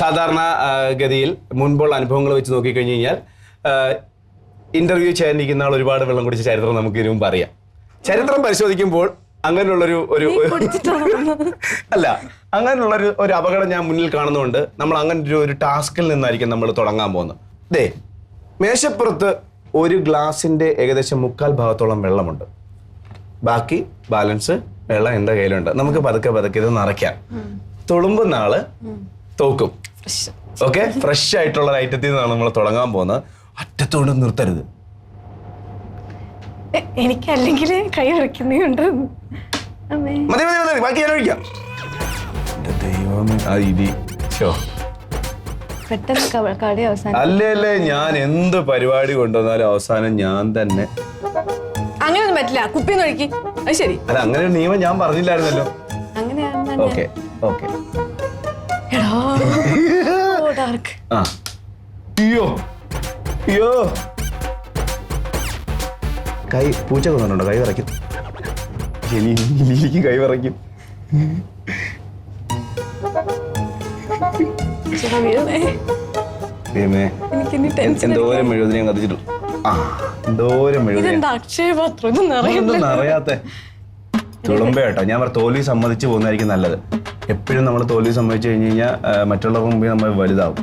സാധാരണ ഗതിയിൽ മുൻപുള്ള അനുഭവങ്ങൾ വെച്ച് നോക്കിക്കഴിഞ്ഞ് കഴിഞ്ഞാൽ ഇന്റർവ്യൂ ചെയ്യാനിരിക്കുന്ന ആൾ ഒരുപാട് വെള്ളം കുടിച്ച ചരിത്രം നമുക്ക് ഇതിനു മുമ്പ് അറിയാം. ചരിത്രം പരിശോധിക്കുമ്പോൾ അങ്ങനെയുള്ളൊരു ഒരു അപകടം ഞാൻ മുന്നിൽ കാണുന്നതുകൊണ്ട് നമ്മൾ അങ്ങനെ ഒരു ടാസ്കിൽ നിന്നായിരിക്കും നമ്മൾ തുടങ്ങാൻ പോകുന്നത്. ദേ, മേശപ്പുറത്ത് ഒരു ഗ്ലാസിന്റെ ഏകദേശം 3/4 ഭാഗത്തോളം വെള്ളമുണ്ട്. ബാക്കി ബാലൻസ് വെള്ളം എന്റെ കയ്യിലുണ്ട്. നമുക്ക് പതുക്കെ ഇത് നിറയ്ക്കാം. തുളുമ്പുന്ന ആള് തോക്കും. ഓക്കെ, ഫ്രഷ് ആയിട്ടുള്ള ഐറ്റത്തിൽ നിന്നാണ് നമ്മൾ തുടങ്ങാൻ പോകുന്നത്. അറ്റത്തോണ്ട് നിർത്തരുത്. എനിക്ക് അല്ലെങ്കിൽ കൈ വരയ്ക്കുന്നുണ്ട്. മതി ബാക്കി ഞാൻ ഒഴിക്കാം. അല്ലേ ഞാൻ എന്ത് പരിപാടി കൊണ്ടുവന്നാലും അവസാനം ഞാൻ തന്നെ. അങ്ങനെയൊന്നും പറ്റില്ല, കുപ്പിന്ന് ഒഴുക്കി. അത് ശരി. അല്ല, അങ്ങനെ ഒരു നിയമം ഞാൻ പറഞ്ഞില്ലായിരുന്നല്ലോ. ഓക്കെ അയ്യോ കൈ പൂച്ച കൊന്നിട്ടുണ്ടോ? കൈ വിറയ്ക്കും. എലിക്ക് കൈ വിറയ്ക്കും. എന്തോരം മെഴുകുതിരി ഞാൻ കത്തിച്ചിട്ടു. എന്തോരം മെഴുകുതിരിയാത്ത തുളുമ്പ കേട്ടോ. ഞാൻ തോൽവി സമ്മതിച്ച് പോകുന്നതായിരിക്കും നല്ലത്. എപ്പോഴും നമ്മൾ തോൽവി സമ്മതിച്ചു കഴിഞ്ഞ് കഴിഞ്ഞാൽ മറ്റുള്ളവർക്ക് മുമ്പിൽ നമ്മൾ വലുതാവും.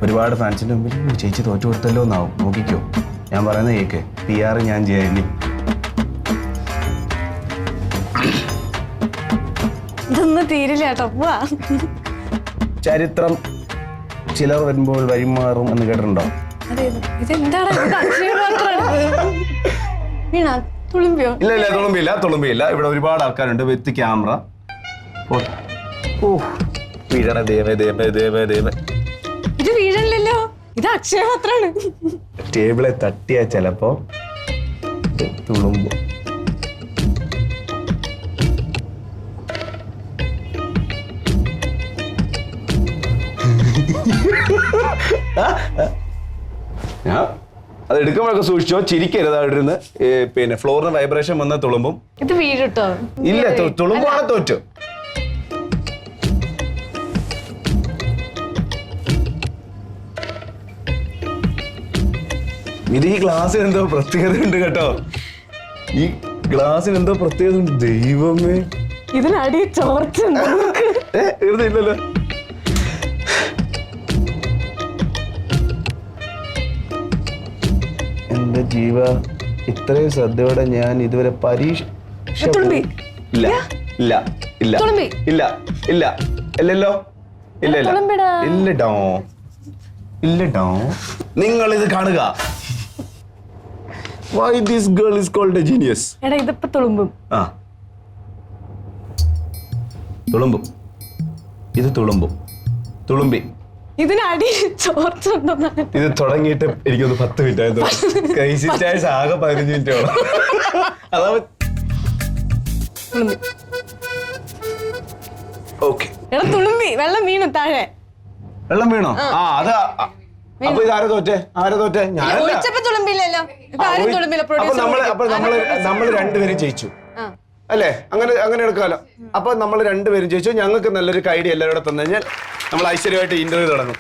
ഒരുപാട് ഫാൻസിന്റെ മുമ്പിൽ ചേച്ചി തോറ്റു കൊടുത്തല്ലോ എന്നാവും. നോക്കിക്കോ, ഞാൻ പറയുന്ന കേക്ക്. PR ഞാൻ ചെയ്യാനി. ഇതൊന്നും തീരില്ല കേട്ടോ. ചരിത്രം ചിലർ വരുമ്പോൾ വഴിമാറും എന്ന് കേട്ടിട്ടുണ്ടോ? ഇല്ല തുളുമ്പിയില്ല. ഇവിടെ ഒരുപാട് ആൾക്കാരുണ്ട് വിത്ത് ക്യാമറ. ഇത് വീഴല്ലോ, ഇത് അക്ഷയപാത്രാണ്. ടേബിളെ തട്ടിയാ ചിലപ്പോ തുളുമ്പും. ഞാൻ അത് എടുക്കുമ്പോഴൊക്കെ സൂക്ഷിച്ചോ, ചിരിക്കരുത്. അവിടെ ഇരുന്ന് പിന്നെ ഫ്ലോറിന് വൈബ്രേഷൻ വന്ന തുളുമ്പും. ഇത് വീഴട്ടോ? ഇല്ല, തുളുമ്പാണ് തോറ്റു. ഇത് ഈ ഗ്ലാസ്സിന് എന്തോ പ്രത്യേകത ഉണ്ട് കേട്ടോ. ഈ ഗ്ലാസ്സിന് എന്തോ പ്രത്യേകത ഉണ്ട്. ദൈവമേ, ഇതിനടി ചോർച്ചയില്ലല്ലോ. എന്റെ ജീവ, ഇത്രയും ശ്രദ്ധയോടെ ഞാൻ ഇതുവരെ പരീക്ഷ ഇല്ലല്ലോ. നിങ്ങൾ ഇത് കാണുക. Why this girl is called a genius? എടാ, ഇതിപ്പോ തുളുമ്പും. ഇത് തുളുമ്പി. ഇതിനടി ചോർച്ചുണ്ടോ? ഇത് തുടങ്ങിയിട്ട് എനിക്കൊന്ന് 10 മിനിറ്റ് ആയത്. കഴിച്ചിട്ടായ ആകെ 15 മിനിറ്റോളം. അതാ ഓക്കെ. എടാ, തുളുമ്പി. വെള്ളം വീണു താഴെ. വെള്ളം വീണോ? അതാ. അപ്പൊ ഇത് ആരാ തോറ്റേ? ഞാനല്ല. അപ്പൊ നമ്മള് രണ്ടുപേരും ജയിച്ചു അല്ലേ? അങ്ങനെ എടുക്കാമല്ലോ. അപ്പൊ നമ്മൾ രണ്ടുപേരും ജയിച്ചു. ഞങ്ങൾക്ക് നല്ലൊരു ഐഡിയ എല്ലാവരും കൂടെ തന്നു കഴിഞ്ഞാൽ നമ്മൾ ഐശ്വര്യമായിട്ട് ഇന്റർവ്യൂ തുടങ്ങും.